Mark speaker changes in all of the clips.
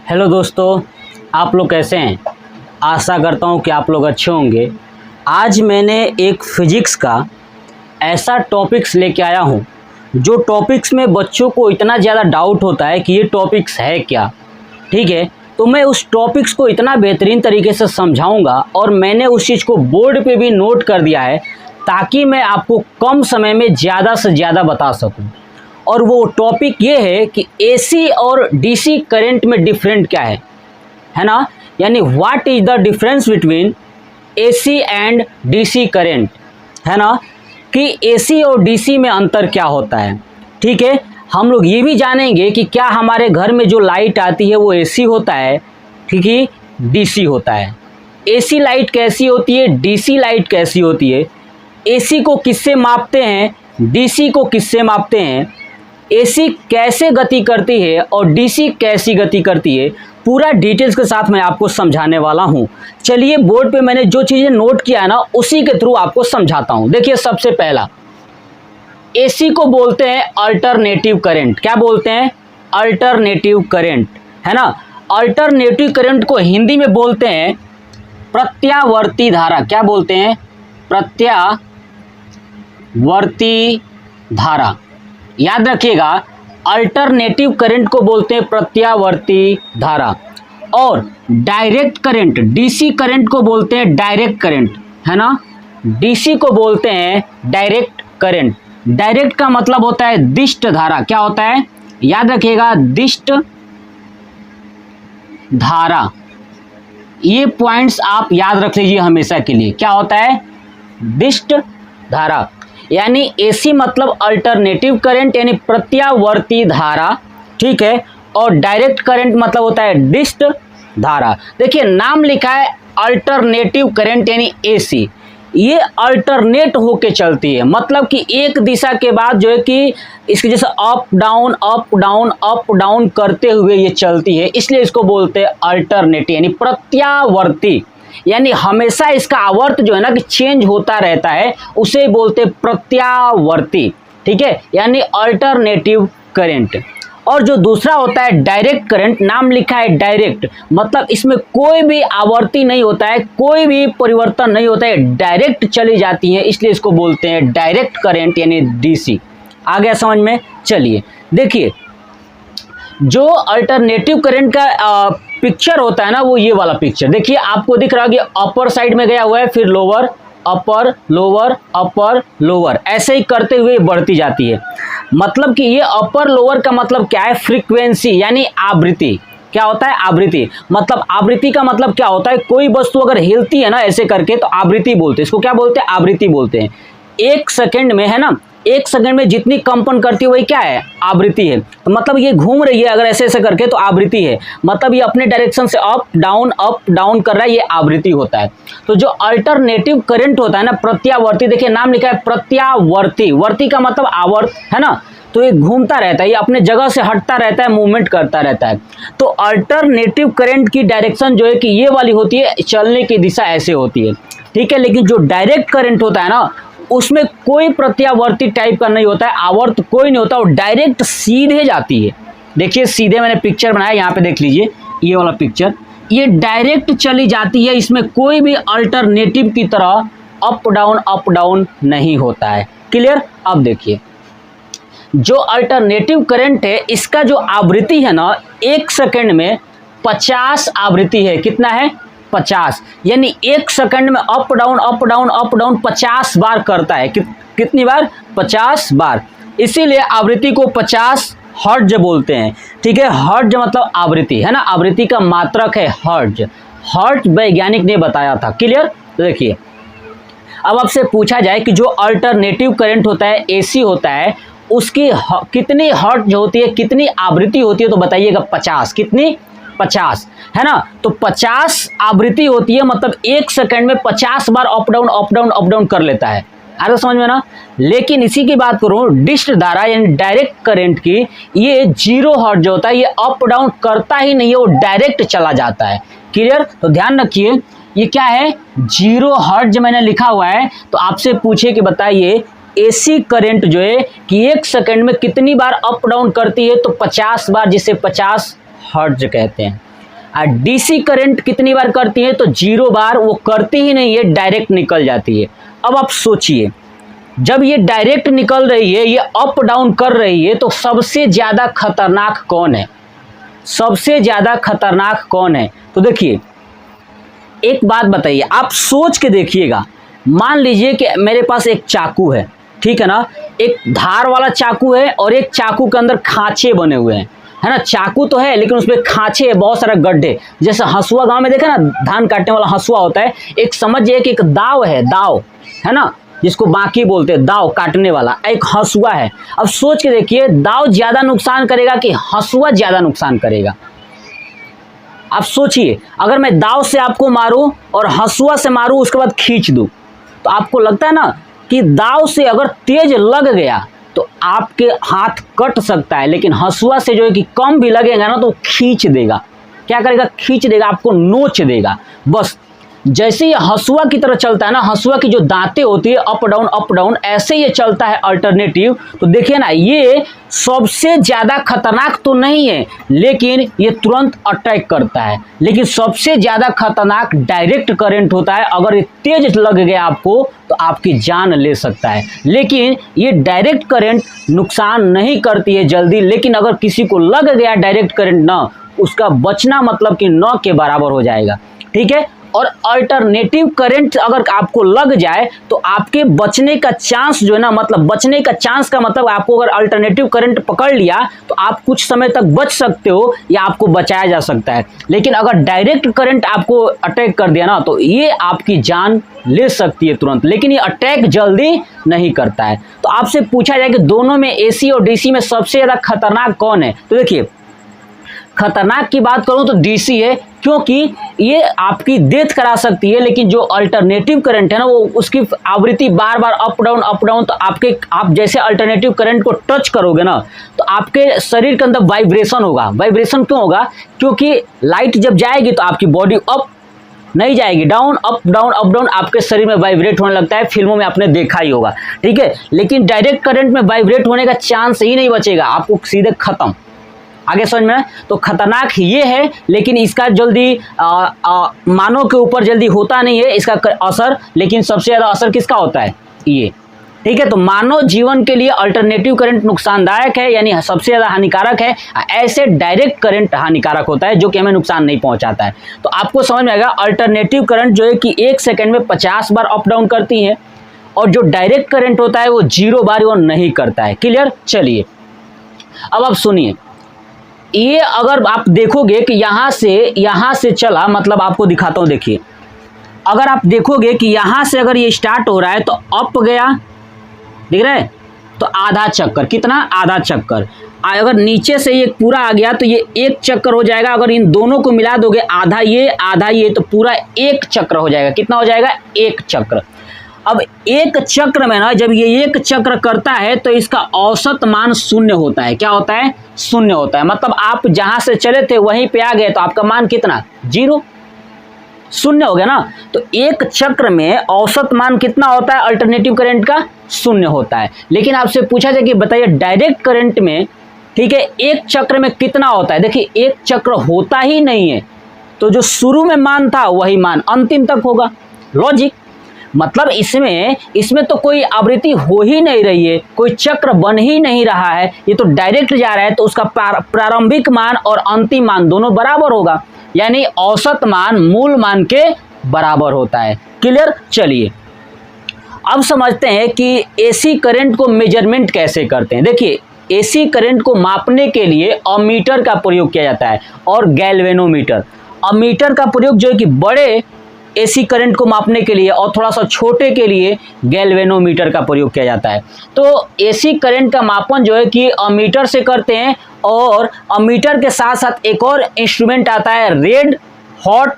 Speaker 1: Hello दोस्तों, आप लोग कैसे हैं। आशा करता हूं कि आप लोग अच्छे होंगे। आज मैंने एक फिजिक्स का ऐसा टॉपिक्स लेके आया हूं जो टॉपिक्स में बच्चों को इतना ज़्यादा डाउट होता है कि ये टॉपिक्स है क्या। ठीक है, तो मैं उस टॉपिक्स को इतना बेहतरीन तरीके से समझाऊंगा और मैंने उस चीज़ को बोर्ड पे भी नोट कर दिया है ताकि मैं आपको कम समय में ज़्यादा से ज़्यादा बता सकूं। और वो टॉपिक ये है कि एसी और डीसी करंट में डिफरेंट क्या है ना। यानी what is the difference between AC and DC current, है ना, कि एसी और डीसी में अंतर क्या होता है। ठीक है, हम लोग ये भी जानेंगे कि क्या हमारे घर में जो लाइट आती है वो एसी होता है, ठीक है, डीसी होता है। एसी लाइट कैसी होती है, डीसी लाइट कैसी होती है, एसी को किससे मापते हैं, डीसी को किससे मापते हैं, एसी कैसे गति करती है और डीसी कैसी गति करती है, पूरा डिटेल्स के साथ मैं आपको समझाने वाला हूं। चलिए, बोर्ड पे मैंने जो चीज़ें नोट किया है ना उसी के थ्रू आपको समझाता हूं। देखिए, सबसे पहला एसी को बोलते हैं अल्टरनेटिव करंट। क्या बोलते हैं? अल्टरनेटिव करंट, है ना। अल्टरनेटिव करंट को हिंदी में बोलते हैं प्रत्यावर्ती धारा। क्या बोलते हैं? प्रत्यावर्ती धारा। याद रखिएगा, अल्टरनेटिव करंट को बोलते हैं प्रत्यावर्ती धारा। और डायरेक्ट करंट, डीसी करंट को बोलते हैं डायरेक्ट करंट, है ना। डीसी को बोलते हैं डायरेक्ट करंट। डायरेक्ट का मतलब होता है दिष्ट धारा। क्या होता है? याद रखिएगा, दिष्ट धारा। ये पॉइंट्स आप याद रख लीजिए हमेशा के लिए। क्या होता है? दिष्ट धारा। यानी एसी मतलब अल्टरनेटिव करंट यानी प्रत्यावर्ती धारा, ठीक है। और डायरेक्ट करंट मतलब होता है डिस्ट धारा। देखिए, नाम लिखा है अल्टरनेटिव करंट यानी एसी। ये अल्टरनेट होके चलती है, मतलब कि एक दिशा के बाद जो है कि इसके जैसे up down up down up down करते हुए ये चलती है, इसलिए इसको बोलते हैं अल्टरनेटिव यानी प्रत्यावर्ती। यानी हमेशा इसका आवर्त जो है ना कि चेंज होता रहता है, उसे बोलते प्रत्यावर्ती। ठीक है, यानी अल्टरनेटिव करंट। और जो दूसरा होता है डायरेक्ट करंट, नाम लिखा है डायरेक्ट, मतलब इसमें कोई भी आवर्ती नहीं होता है, कोई भी परिवर्तन नहीं होता है, डायरेक्ट चली जाती है, इसलिए इसको बोलते हैं डायरेक्ट करंट यानी डीसी। आ गया समझ में? चलिए देखिए, जो अल्टरनेटिव करंट का पिक्चर होता है ना, वो ये वाला पिक्चर देखिए, आपको दिख रहा है कि अपर साइड में गया हुआ है, फिर lower upper lower upper lower, ऐसे ही करते हुए बढ़ती जाती है। मतलब कि ये अपर लोअर का मतलब क्या है? फ्रीक्वेंसी यानी आवृत्ति। क्या होता है? आवृत्ति। मतलब आवृत्ति का मतलब क्या होता है? कोई वस्तु अगर हिलती है ना ऐसे करके तो आवृत्ति बोलते हैं। इसको क्या बोलते हैं? आवृत्ति बोलते हैं। एक सेकंड में, है ना, एक सेकंड में जितनी कंपन करती है वही क्या है? आवृत्ति है। तो मतलब ये घूम रही है अगर ऐसे ऐसे करके तो आवृत्ति है। मतलब ये अपने डायरेक्शन से अप डाउन कर रहा है, ये आवृत्ति होता है। तो जो अल्टरनेटिव करंट होता है ना, प्रत्यावर्ती, देखिए नाम लिखा है प्रत्यावर्ती। वर्ती का मतलब आवर्त, है ना। तो ये घूमता रहता है, ये अपने जगह से हटता रहता है, मूवमेंट करता रहता है। तो अल्टरनेटिव करंट की डायरेक्शन जो है कि ये वाली होती है, चलने की दिशा ऐसे होती है। ठीक है, लेकिन जो डायरेक्ट करंट होता है ना, उसमें कोई प्रत्यावर्ती टाइप का नहीं होता है, आवर्त कोई नहीं होता, और डायरेक्ट सीधे जाती है। देखिए, सीधे मैंने पिक्चर बनाया, यहाँ पे देख लीजिए, ये वाला पिक्चर, ये डायरेक्ट चली जाती है, इसमें कोई भी अल्टरनेटिव की तरह अप डाउन नहीं होता है। क्लियर? अब देखिए, जो अल्टरनेटिव करंट है, इसका जो आवृत्ति है ना, एक सेकंड में 50 आवृत्ति है। कितना है? 50। यानी एक सेकंड में अप डाउन 50 बार करता है। कितनी बार? 50 बार। इसीलिए आवृत्ति को 50 हर्ट्ज बोलते हैं। ठीक है, हर्ट्ज मतलब आवृत्ति, है ना। आवृत्ति का मात्रक है हर्ट्ज। हर्ट्ज वैज्ञानिक ने बताया था। क्लियर? तो देखिए, अब आपसे पूछा जाए कि जो अल्टरनेटिव करंट होता है, एसी होता है, उसकी कितनी हर्ट्ज होती है, कितनी आवृत्ति होती है, तो बताइएगा। 50। कितनी? 50, है ना। तो 50 आवृत्ति होती है, मतलब एक सेकंड में 50 बार अप डाउन कर लेता है। आ समझ में ना। लेकिन इसी की बात करूं डिस्ट धारा यानी डायरेक्ट करंट की, ये 0 हर्ट्ज होता है, ये अप डाउन करता ही नहीं है, वो डायरेक्ट चला जाता है। क्लियर? तो ध्यान रखिए, ये क्या है? 0 हर्ट्ज मैंने लिखा हुआ है। तो आपसे पूछे कि बताइए एसी करंट जो है कि एक सेकंड में कितनी बार अप डाउन करती है, तो 50 बार, जिसे 50 हर्ट्ज कहते हैं। डीसी करंट कितनी बार करती है, तो 0 बार वो करती ही नहीं है, डायरेक्ट निकल जाती है। अब आप सोचिए, जब ये डायरेक्ट निकल रही है, ये अप डाउन कर रही है, तो सबसे ज़्यादा खतरनाक कौन है? सबसे ज़्यादा खतरनाक कौन है? तो देखिए, एक बात बताइए, आप सोच के देखिएगा। मान लीजिए कि मेरे पास एक चाकू है, ठीक है ना, एक धार वाला चाकू है और एक चाकू के अंदर खांचे बने हुए हैं, है ना। चाकू तो है लेकिन उसमें खांचे है, बहुत सारे गड्ढे। जैसे हंसुआ गांव में देखा ना, धान काटने वाला हंसुआ होता है, एक समझिए कि एक दाव है, दाव है ना, जिसको बाकी बोलते हैं, दाव काटने वाला, एक हंसुआ है। अब सोच के देखिए, दाव ज्यादा नुकसान करेगा कि हंसुआ ज्यादा नुकसान करेगा? आप सोचिए, अगर मैं दाव से आपको मारूं और हंसुआ से मारूं, उसके बाद खींच दूं, तो आपको लगता है ना कि दाव से अगर तेज लग गया तो आपके हाथ कट सकता है, लेकिन हंसुआ से जो है कि कम भी लगेगा ना तो खींच देगा। क्या करेगा? खींच देगा, आपको नोच देगा। बस जैसे ये हंसुआ की तरह चलता है ना, हंसुआ की जो दांतें होती है अप डाउन, ऐसे ये चलता है अल्टरनेटिव। तो देखिए ना, ये सबसे ज़्यादा खतरनाक तो नहीं है, लेकिन ये तुरंत अटैक करता है। लेकिन सबसे ज़्यादा खतरनाक डायरेक्ट करंट होता है। अगर ये तेज लग गया आपको तो आपकी जान ले सकता है। लेकिन ये डायरेक्ट करंट नुकसान नहीं करती है जल्दी, लेकिन अगर किसी को लग गया डायरेक्ट करंट ना, उसका बचना मतलब कि न के बराबर हो जाएगा, ठीक है। और अल्टरनेटिव करंट अगर आपको लग जाए तो आपके बचने का चांस जो है ना, मतलब बचने का चांस का मतलब, आपको अगर अल्टरनेटिव करंट पकड़ लिया तो आप कुछ समय तक बच सकते हो या आपको बचाया जा सकता है। लेकिन अगर डायरेक्ट करंट आपको अटैक कर दिया ना, तो ये आपकी जान ले सकती है तुरंत, लेकिन ये अटैक जल्दी नहीं करता है। तो आपसे पूछा जाए कि दोनों में, एसी और डीसी में सबसे ज़्यादा खतरनाक कौन है, तो देखिए, खतरनाक की बात करूं तो डीसी है, क्योंकि ये आपकी डेथ करा सकती है। लेकिन जो अल्टरनेटिव करंट है ना, वो उसकी आवृत्ति बार बार अप डाउन, तो आप जैसे अल्टरनेटिव करंट को टच करोगे ना, तो आपके शरीर के अंदर वाइब्रेशन होगा। वाइब्रेशन क्यों होगा? क्योंकि लाइट जब जाएगी तो आपकी बॉडी अप नहीं जाएगी, डाउन, अप डाउन, आपके शरीर में वाइब्रेट होने लगता है। फिल्मों में आपने देखा ही होगा, ठीक है। लेकिन डायरेक्ट करंट में वाइब्रेट होने का चांस ही नहीं बचेगा, आपको सीधे खत्म। आगे समझ में? तो खतरनाक ये है, लेकिन इसका जल्दी मानव के ऊपर जल्दी होता नहीं है इसका असर। लेकिन सबसे ज़्यादा असर किसका होता है? ये, ठीक है। तो मानव जीवन के लिए अल्टरनेटिव करंट नुकसानदायक है, यानी सबसे ज़्यादा हानिकारक है। ऐसे डायरेक्ट करंट हानिकारक होता है, जो कि हमें नुकसान नहीं पहुंचाता है। तो आपको समझ में आएगा, अल्टरनेटिव करंट जो है कि 1 सेकेंड में 50 बार अप डाउन करती है, और जो डायरेक्ट करंट होता है वो 0 बार वो नहीं करता है। क्लियर? चलिए, अब आप सुनिए, ये अगर आप देखोगे कि यहाँ से चला, मतलब आपको दिखाता हूँ, देखिए, अगर आप देखोगे कि यहाँ से अगर ये स्टार्ट हो रहा है तो अप गया, दिख रहा है, तो आधा चक्कर, कितना? आधा चक्कर। अगर नीचे से ये पूरा आ गया तो ये 1 चक्कर हो जाएगा। अगर इन दोनों को मिला दोगे, आधा ये, तो पूरा 1 चक्र हो जाएगा। कितना हो जाएगा? 1 चक्र। अब 1 चक्र में ना, जब ये 1 चक्र करता है तो इसका औसत मान 0 होता है। क्या होता है? 0 होता है। मतलब आप जहां से चले थे वहीं पे आ गए तो आपका मान कितना? 0, 0 हो गया ना। तो 1 चक्र में औसत मान कितना होता है अल्टरनेटिव करंट का? 0 होता है। लेकिन आपसे पूछा जाए कि बताइए डायरेक्ट करंट में, ठीक है, 1 चक्र में कितना होता है? देखिए, 1 चक्र होता ही नहीं है, तो जो शुरू में मान था वही मान अंतिम तक होगा। लॉजिक, मतलब इसमें तो कोई आवृत्ति हो ही नहीं रही है, कोई चक्र बन ही नहीं रहा है, ये तो डायरेक्ट जा रहा है। तो उसका प्रारंभिक मान और अंतिम मान दोनों बराबर होगा, यानी औसत मान मूल मान के बराबर होता है। क्लियर? चलिए, अब समझते हैं कि एसी करंट को मेजरमेंट कैसे करते हैं। देखिए, एसी करंट को मापने के लिए अमीटर का प्रयोग किया जाता है और गैल्वेनोमीटर। अमीटर का प्रयोग जो है कि बड़े एसी करंट को मापने के लिए, और थोड़ा सा छोटे के लिए गैल्वेनोमीटर का प्रयोग किया जाता है। तो एसी करंट का मापन जो है कि अमीटर से करते हैं, और अमीटर के साथ साथ एक और इंस्ट्रूमेंट आता है, रेड हॉट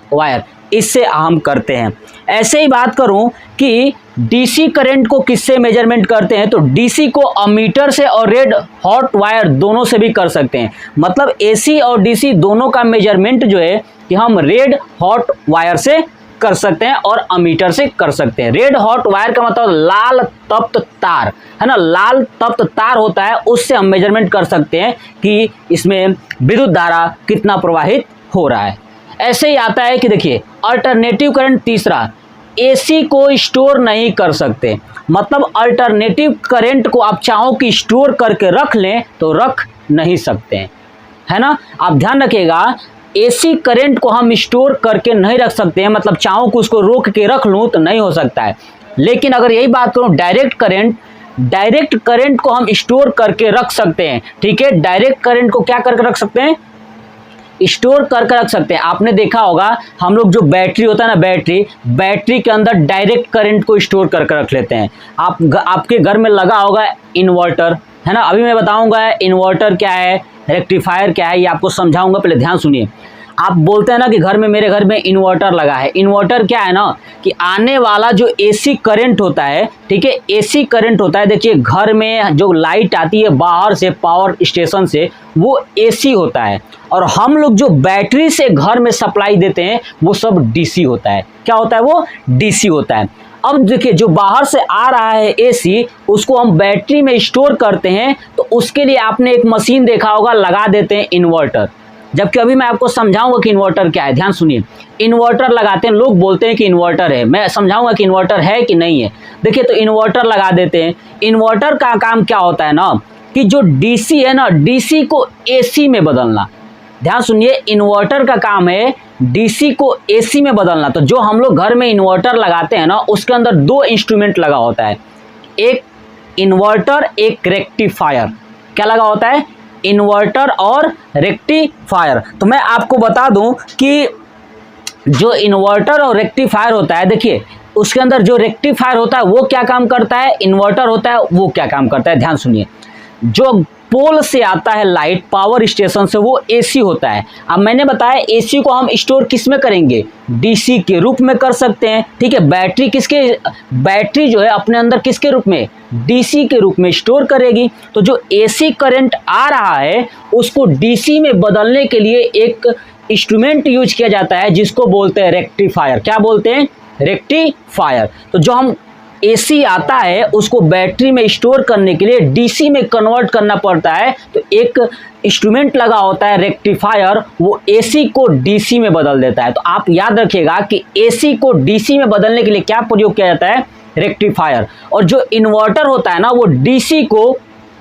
Speaker 1: वायर, इससे हम करते हैं। ऐसे ही बात करूं कि डीसी करंट को किससे मेजरमेंट करते हैं, तो डीसी को अमीटर से और रेड हॉट वायर दोनों से भी कर सकते हैं। मतलब एसी और डीसी दोनों का मेजरमेंट जो है कि हम रेड हॉट वायर से कर सकते हैं और अमीटर से कर सकते हैं। रेड हॉट वायर का मतलब लाल तप्त तार है ना, लाल तप्त तार होता है, उससे हम मेजरमेंट कर सकते हैं कि इसमें विद्युत धारा कितना प्रवाहित हो रहा है। ऐसे ही आता है कि देखिए अल्टरनेटिव करंट तीसरा, एसी को स्टोर नहीं कर सकते, मतलब अल्टरनेटिव करंट को आप चाहो कि स्टोर करके रख लें तो रख नहीं सकते हैं, है ना। आप ध्यान रखिएगा, एसी करंट को हम स्टोर करके नहीं रख सकते हैं, मतलब चाहो कि उसको रोक के रख लूं तो नहीं हो सकता है। लेकिन अगर यही बात करूं डायरेक्ट करंट को हम स्टोर करके रख सकते हैं, ठीक है। डायरेक्ट करंट को क्या करके रख सकते हैं, स्टोर करके रख सकते हैं। आपने देखा होगा हम लोग जो बैटरी होता है ना, बैटरी के अंदर डायरेक्ट करंट को स्टोर करके रख लेते हैं। आपके घर में लगा होगा इन्वर्टर, है ना। अभी मैं बताऊंगा इन्वर्टर क्या है, रेक्टिफायर क्या है, ये आपको समझाऊंगा, पहले ध्यान सुनिए। आप बोलते हैं ना कि मेरे घर में इन्वर्टर लगा है। इन्वर्टर क्या है ना कि आने वाला जो एसी करंट होता है, ठीक है, एसी करंट होता है। देखिए घर में जो लाइट आती है बाहर से पावर स्टेशन से, वो एसी होता है, और हम लोग जो बैटरी से घर में सप्लाई देते हैं वो सब डीसी होता है। क्या होता है, वो डीसी होता है। अब देखिए जो बाहर से आ रहा है एसी, उसको हम बैटरी में स्टोर करते हैं, तो उसके लिए आपने एक मशीन देखा होगा, लगा देते हैं इन्वर्टर। जबकि अभी मैं आपको समझाऊंगा कि इन्वर्टर क्या है। ध्यान सुनिए, इन्वर्टर लगाते हैं, लोग बोलते हैं कि इन्वर्टर है, मैं समझाऊंगा कि इन्वर्टर है कि नहीं है। देखिए तो इन्वर्टर लगा देते हैं। इन्वर्टर का काम क्या होता है ना कि जो डीसी है ना, डीसी को एसी में बदलना। ध्यान सुनिए, इन्वर्टर का काम है डीसी को एसी में बदलना। तो जो हम लोग घर में इन्वर्टर लगाते हैं ना, उसके अंदर दो इंस्ट्रूमेंट लगा होता है, एक इन्वर्टर, एक रेक्टिफायर। क्या लगा होता है, इन्वर्टर और रेक्टिफायर। तो मैं आपको बता दूं कि जो इन्वर्टर और रेक्टिफायर होता है, देखिए उसके अंदर जो रेक्टिफायर होता है वो क्या काम करता है, इन्वर्टर होता है वो क्या काम करता है। ध्यान सुनिए, जो पोल से आता है लाइट पावर स्टेशन से, वो एसी होता है। अब मैंने बताया एसी को हम स्टोर किस में करेंगे, डीसी के रूप में कर सकते हैं, ठीक है। बैटरी जो है अपने अंदर किसके रूप में, डीसी के रूप में स्टोर करेगी। तो जो एसी करंट आ रहा है उसको डीसी में बदलने के लिए एक इंस्ट्रूमेंट यूज किया जाता है जिसको बोलते हैं रेक्टिफायर। क्या बोलते हैं, रेक्टिफायर। तो जो हम एसी आता है उसको बैटरी में स्टोर करने के लिए डीसी में कन्वर्ट करना पड़ता है, तो एक इंस्ट्रूमेंट लगा होता है रेक्टिफायर, वो एसी को डीसी में बदल देता है। तो आप याद रखिएगा कि एसी को डीसी में बदलने के लिए क्या प्रयोग किया जाता है, रेक्टिफायर। और जो इन्वर्टर होता है ना, वो डीसी को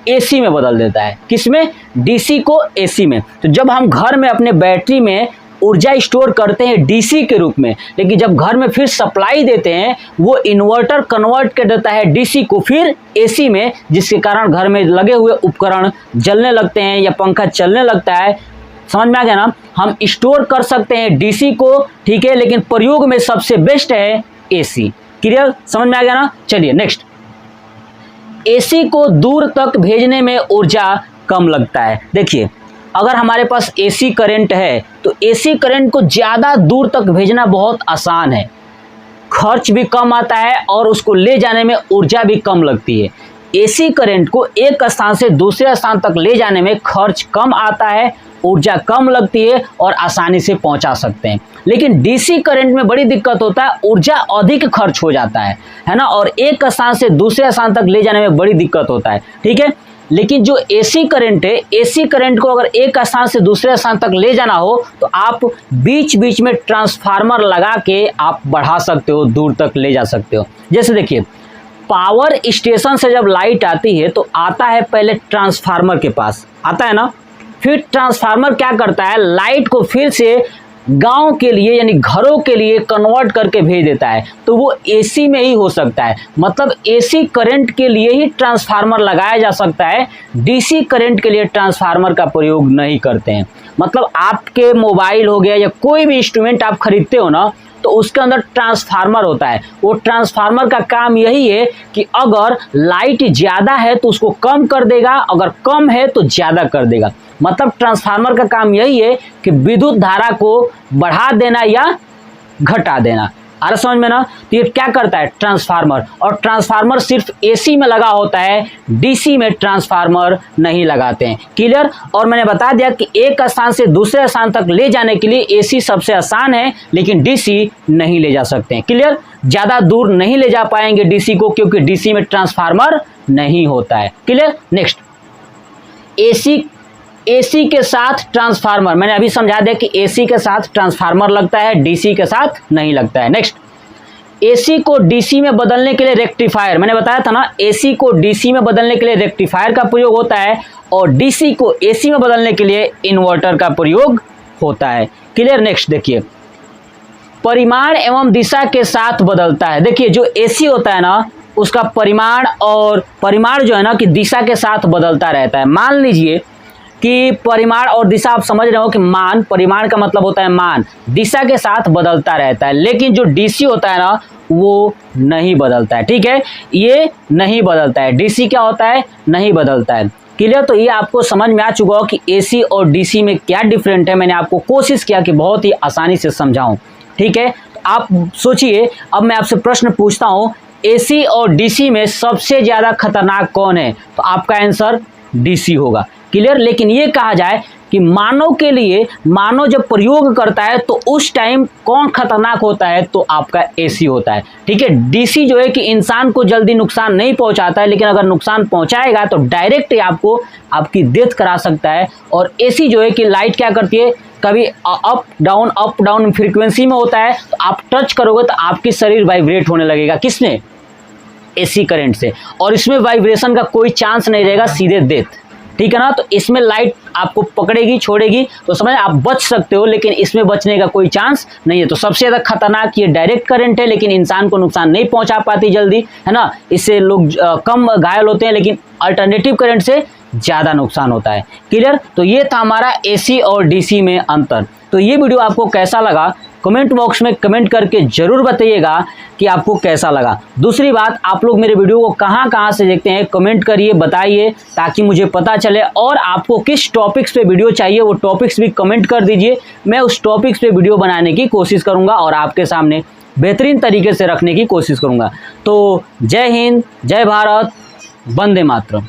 Speaker 1: एसी में बदल देता है। किसमें, डीसी को एसी में। तो जब हम घर में अपने बैटरी में ऊर्जा स्टोर करते हैं डीसी के रूप में, लेकिन जब घर में फिर सप्लाई देते हैं, वो इन्वर्टर कन्वर्ट कर देता है डीसी को फिर एसी में, जिसके कारण घर में लगे हुए उपकरण जलने लगते हैं या पंखा चलने लगता है। समझ में आ गया ना। हम स्टोर कर सकते हैं डीसी को, ठीक है, लेकिन प्रयोग में सबसे बेस्ट है एसी। क्लियर, समझ में आ गया ना। चलिए नेक्स्ट, एसी को दूर तक भेजने में ऊर्जा कम लगता है। देखिए अगर हमारे पास एसी करंट है तो एसी करंट को ज़्यादा दूर तक भेजना बहुत आसान है, खर्च भी कम आता है और उसको ले जाने में ऊर्जा भी कम लगती है। एसी करंट को एक स्थान से दूसरे स्थान तक ले जाने में खर्च कम आता है, ऊर्जा कम लगती है और आसानी से पहुंचा सकते हैं। लेकिन डीसी करंट में बड़ी दिक्कत होता है, ऊर्जा अधिक खर्च हो जाता है ना, और एक स्थान से दूसरे स्थान तक ले जाने में बड़ी दिक्कत होता है, ठीक है। लेकिन जो एसी करंट है, एसी करंट को अगर एक स्थान से दूसरे स्थान तक ले जाना हो तो आप बीच बीच में ट्रांसफार्मर लगा के आप बढ़ा सकते हो, दूर तक ले जा सकते हो। जैसे देखिए पावर स्टेशन से जब लाइट आती है तो आता है पहले ट्रांसफार्मर के पास, आता है ना, फिर ट्रांसफार्मर क्या करता है, लाइट को फिर से गांव के लिए यानी घरों के लिए कन्वर्ट करके भेज देता है। तो वो एसी में ही हो सकता है, मतलब एसी करंट के लिए ही ट्रांसफार्मर लगाया जा सकता है, डीसी करंट के लिए ट्रांसफार्मर का प्रयोग नहीं करते हैं। मतलब आपके मोबाइल हो गया या कोई भी इंस्ट्रूमेंट आप खरीदते हो ना, तो उसके अंदर ट्रांसफार्मर होता है। वो ट्रांसफार्मर का काम यही है कि अगर लाइट ज़्यादा है तो उसको कम कर देगा, अगर कम है तो ज़्यादा कर देगा। मतलब ट्रांसफार्मर का काम यही है कि विद्युत धारा को बढ़ा देना या घटा देना। आ रहा समझ में ना। तो ये क्या करता है, ट्रांसफार्मर, और ट्रांसफार्मर सिर्फ एसी में लगा होता है, डीसी में ट्रांसफार्मर नहीं लगाते हैं। क्लियर। और मैंने बता दिया कि एक स्थान से दूसरे स्थान तक ले जाने के लिए एसी सबसे आसान है, लेकिन डीसी नहीं ले जा सकते हैं। क्लियर। ज्यादा दूर नहीं ले जा पाएंगे डीसी को, क्योंकि डीसी में ट्रांसफार्मर नहीं होता है। क्लियर। नेक्स्ट, एसी के साथ ट्रांसफार्मर, मैंने अभी समझा दिया कि एसी के साथ ट्रांसफार्मर लगता है, डीसी के साथ नहीं लगता है। नेक्स्ट, एसी को डीसी में बदलने के लिए रेक्टिफायर, मैंने बताया था ना, एसी को डीसी में बदलने के लिए रेक्टिफायर का प्रयोग होता है, और डीसी को एसी में बदलने के लिए इन्वर्टर का प्रयोग होता है। क्लियर। नेक्स्ट देखिए, परिमाण एवं दिशा के साथ बदलता है। देखिए जो एसी होता है ना, उसका परिमाण जो है ना कि दिशा के साथ बदलता रहता है। मान लीजिए कि परिमाण और दिशा, आप समझ रहे हो कि परिमाण का मतलब होता है मान, दिशा के साथ बदलता रहता है, लेकिन जो डीसी होता है ना वो नहीं बदलता है। ठीक है, ये नहीं बदलता है। डीसी क्या होता है, नहीं बदलता है। क्लियर। तो ये आपको समझ में आ चुका हो कि एसी और डीसी में क्या डिफरेंट है। मैंने आपको कोशिश किया कि बहुत ही आसानी से समझाऊं। ठीक है, तो आप सोचिए, अब मैं आपसे प्रश्न पूछता हूं, एसी और डीसी में सबसे ज्यादा खतरनाक कौन है, तो आपका आंसर डीसी होगा। क्लियर। लेकिन ये कहा जाए कि मानव के लिए, मानव जब प्रयोग करता है तो उस टाइम कौन खतरनाक होता है, तो आपका एसी होता है। ठीक है, डीसी जो है कि इंसान को जल्दी नुकसान नहीं पहुंचाता है, लेकिन अगर नुकसान पहुंचाएगा तो डायरेक्ट आपको आपकी डेथ करा सकता है। और एसी जो है कि लाइट क्या करती है, कभी अप डाउन फ्रीक्वेंसी में होता है, तो आप टच करोगे तो आपकी शरीर वाइब्रेट होने लगेगा। किसने, एसी करंट से। और इसमें वाइब्रेशन का कोई चांस नहीं रहेगा, सीधे डेथ। ठीक है ना। तो इसमें लाइट आपको पकड़ेगी, छोड़ेगी, तो समझ आप बच सकते हो, लेकिन इसमें बचने का कोई चांस नहीं है। तो सबसे ज्यादा खतरनाक ये डायरेक्ट करंट है, लेकिन इंसान को नुकसान नहीं पहुंचा पाती जल्दी, है ना। इससे लोग कम घायल होते हैं, लेकिन अल्टरनेटिव करंट से ज्यादा नुकसान होता है। क्लियर। तो ये था हमारा एसी और डीसी में अंतर। तो ये वीडियो आपको कैसा लगा, कमेंट बॉक्स में कमेंट करके जरूर बताइएगा कि आपको कैसा लगा। दूसरी बात, आप लोग मेरे वीडियो को कहाँ से देखते हैं, कमेंट करिए, बताइए, ताकि मुझे पता चले। और आपको किस टॉपिक्स पे वीडियो चाहिए, वो टॉपिक्स भी कमेंट कर दीजिए। मैं उस टॉपिक्स पे वीडियो बनाने की कोशिश करूंगा और आपके सामने बेहतरीन तरीके से रखने की कोशिश करूंगा। तो जय हिंद, जय भारत, वंदे मातरम।